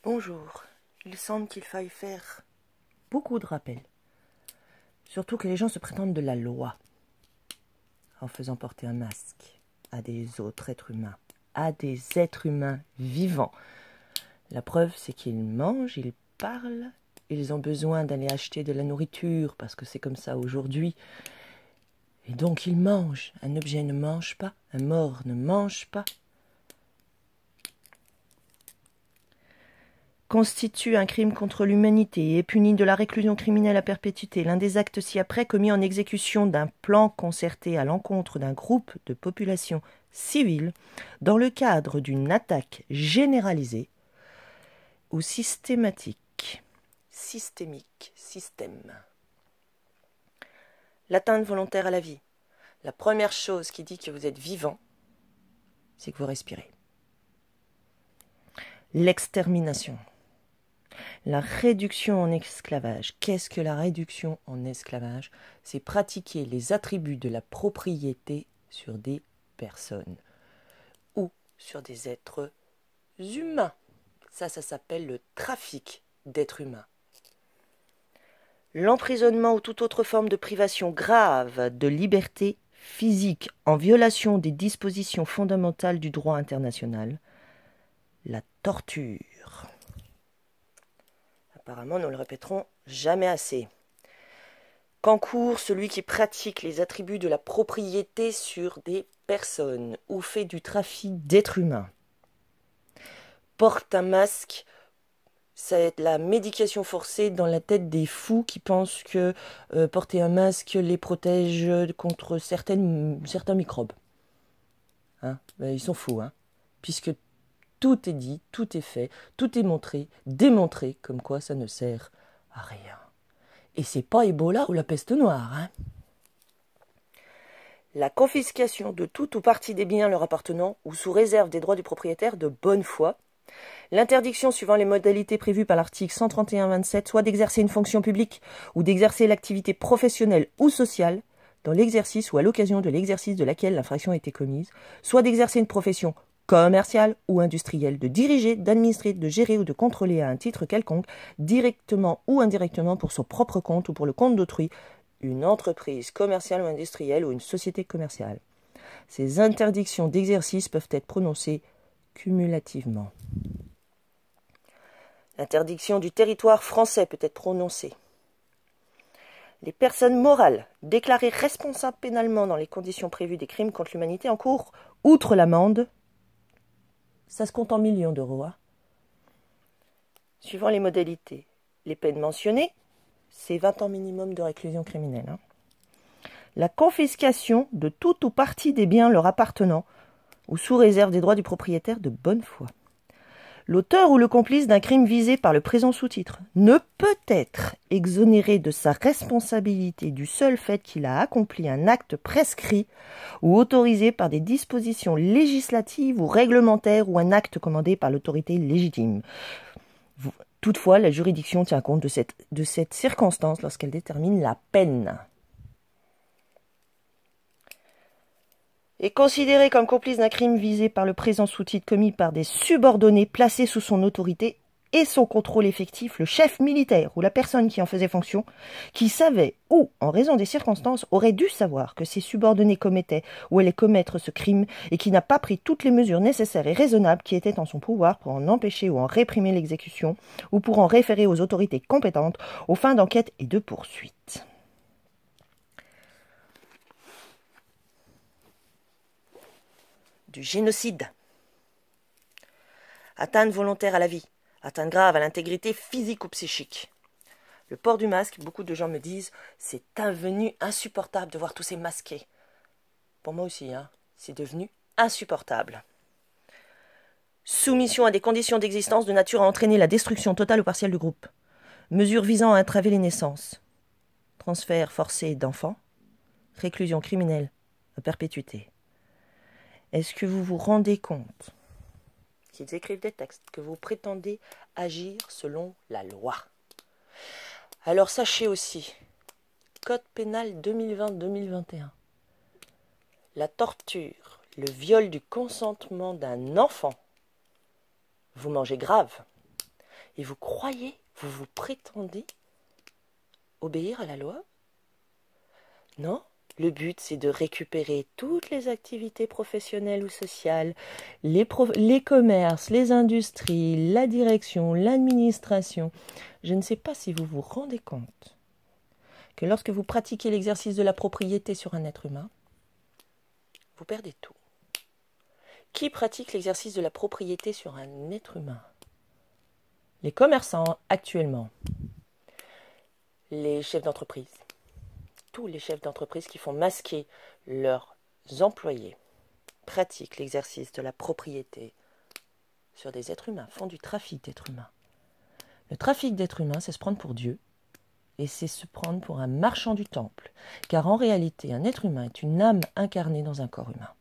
Bonjour, il semble qu'il faille faire beaucoup de rappels, surtout que les gens se prétendent de la loi, en faisant porter un masque à des autres êtres humains, à des êtres humains vivants. La preuve, c'est qu'ils mangent, ils parlent, ils ont besoin d'aller acheter de la nourriture, parce que c'est comme ça aujourd'hui. Et donc ils mangent. Un objet ne mange pas, un mort ne mange pas. Constitue un crime contre l'humanité et est puni de la réclusion criminelle à perpétuité, l'un des actes ci-après commis en exécution d'un plan concerté à l'encontre d'un groupe de population civile dans le cadre d'une attaque généralisée ou systémique. Système. L'atteinte volontaire à la vie. La première chose qui dit que vous êtes vivant, c'est que vous respirez. L'extermination. La réduction en esclavage. Qu'est-ce que la réduction en esclavage? C'est pratiquer les attributs de la propriété sur des personnes ou sur des êtres humains. Ça s'appelle le trafic d'êtres humains. L'emprisonnement ou toute autre forme de privation grave de liberté physique en violation des dispositions fondamentales du droit international. La torture. Apparemment, nous le répéterons jamais assez. Qu'encourt celui qui pratique les attributs de la propriété sur des personnes ou fait du trafic d'êtres humains. Porte un masque, c'est la médication forcée dans la tête des fous qui pensent que porter un masque les protège contre certains microbes. Hein? Ben, ils sont fous, hein? Puisque tout est dit, tout est fait, tout est montré, démontré, comme quoi ça ne sert à rien. Et c'est pas Ebola ou la peste noire, hein. La confiscation de tout ou partie des biens leur appartenant ou sous réserve des droits du propriétaire de bonne foi. L'interdiction suivant les modalités prévues par l'article 131-27, soit d'exercer une fonction publique ou d'exercer l'activité professionnelle ou sociale dans l'exercice ou à l'occasion de l'exercice de laquelle l'infraction a été commise, soit d'exercer une profession commerciale ou industrielle, de diriger, d'administrer, de gérer ou de contrôler à un titre quelconque, directement ou indirectement pour son propre compte ou pour le compte d'autrui, une entreprise commerciale ou industrielle ou une société commerciale. Ces interdictions d'exercice peuvent être prononcées cumulativement. L'interdiction du territoire français peut être prononcée. Les personnes morales déclarées responsables pénalement dans les conditions prévues des crimes contre l'humanité encourent, outre l'amende, ça se compte en millions d'euros, hein. Suivant les modalités, les peines mentionnées, c'est 20 ans minimum de réclusion criminelle, hein. La confiscation de tout ou partie des biens leur appartenant, ou sous réserve des droits du propriétaire de bonne foi. L'auteur ou le complice d'un crime visé par le présent sous-titre ne peut être exonéré de sa responsabilité du seul fait qu'il a accompli un acte prescrit ou autorisé par des dispositions législatives ou réglementaires ou un acte commandé par l'autorité légitime. Toutefois, la juridiction tient compte de cette circonstance lorsqu'elle détermine la peine. Est considéré comme complice d'un crime visé par le présent sous-titre commis par des subordonnés placés sous son autorité et son contrôle effectif, le chef militaire ou la personne qui en faisait fonction, qui savait ou, en raison des circonstances, aurait dû savoir que ses subordonnés commettaient ou allaient commettre ce crime et qui n'a pas pris toutes les mesures nécessaires et raisonnables qui étaient en son pouvoir pour en empêcher ou en réprimer l'exécution ou pour en référer aux autorités compétentes aux fins d'enquête et de poursuite. Du génocide. Atteinte volontaire à la vie, atteinte grave à l'intégrité physique ou psychique. Le port du masque, beaucoup de gens me disent, c'est devenu insupportable de voir tous ces masqués. Pour moi aussi, hein, c'est devenu insupportable. Soumission à des conditions d'existence de nature à entraîner la destruction totale ou partielle du groupe. Mesures visant à entraver les naissances. Transfert forcé d'enfants. Réclusion criminelle à perpétuité. Est-ce que vous vous rendez compte qu'ils écrivent des textes, que vous prétendez agir selon la loi? Alors sachez aussi, Code pénal 2020-2021, la torture, le viol du consentement d'un enfant, vous mangez grave. Et vous croyez, vous prétendez obéir à la loi? Non, le but c'est de récupérer toutes les activités professionnelles ou sociales, les commerces, les industries, la direction, l'administration. Je ne sais pas si vous vous rendez compte que lorsque vous pratiquez l'exercice de la propriété sur un être humain, vous perdez tout. Qui pratique l'exercice de la propriété sur un être humain? Les commerçants actuellement, les chefs d'entreprise, tous les chefs d'entreprise qui font masquer leurs employés pratiquent l'exercice de la propriété sur des êtres humains, font du trafic d'êtres humains. Le trafic d'êtres humains, c'est se prendre pour Dieu et c'est se prendre pour un marchand du temple, car en réalité, un être humain est une âme incarnée dans un corps humain.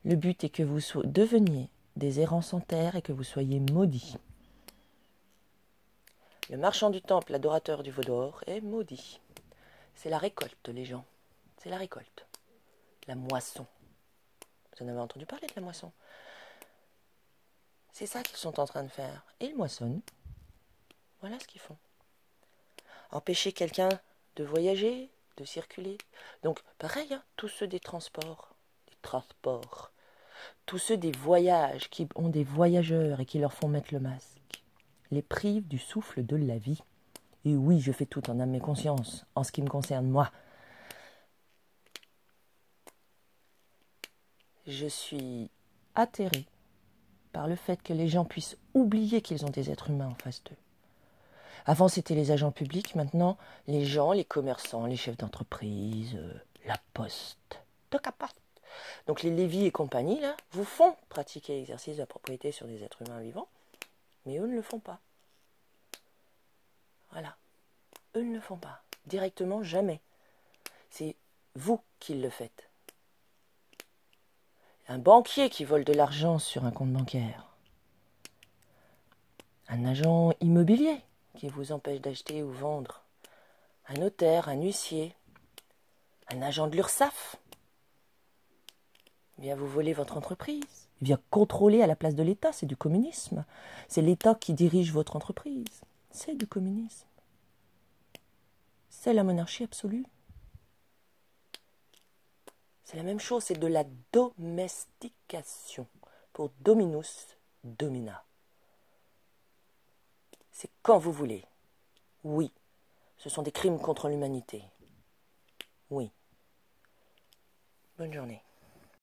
Le but est que vous deveniez des errants sans terre et que vous soyez maudits. Le marchand du temple, l'adorateur du veau d'or, est maudit. C'est la récolte, les gens. C'est la récolte. La moisson. Vous en avez entendu parler de la moisson? C'est ça qu'ils sont en train de faire. Et ils moissonnent. Voilà ce qu'ils font. Empêcher quelqu'un de voyager, de circuler. Donc, pareil, hein, tous ceux des transports, tous ceux des voyages, qui ont des voyageurs et qui leur font mettre le masque, les privent du souffle de la vie. Et oui, je fais tout en âme et conscience, en ce qui me concerne moi. Je suis atterrée par le fait que les gens puissent oublier qu'ils ont des êtres humains en face d'eux. Avant, c'était les agents publics, maintenant, les gens, les commerçants, les chefs d'entreprise, la poste, toc-à-poste. Donc les Lévi et compagnie, là, vous font pratiquer l'exercice de la propriété sur des êtres humains vivants, mais eux ne le font pas. Voilà. Eux ne le font pas. Directement, jamais. C'est vous qui le faites. Un banquier qui vole de l'argent sur un compte bancaire. Un agent immobilier qui vous empêche d'acheter ou vendre. Un notaire, un huissier. Un agent de l'URSSAF. Il vient vous voler votre entreprise. Il vient contrôler à la place de l'État. C'est du communisme. C'est l'État qui dirige votre entreprise. C'est du communisme. C'est la monarchie absolue. C'est la même chose, c'est de la domestication. Pour dominus, domina. C'est quand vous voulez. Oui, ce sont des crimes contre l'humanité. Oui. Bonne journée.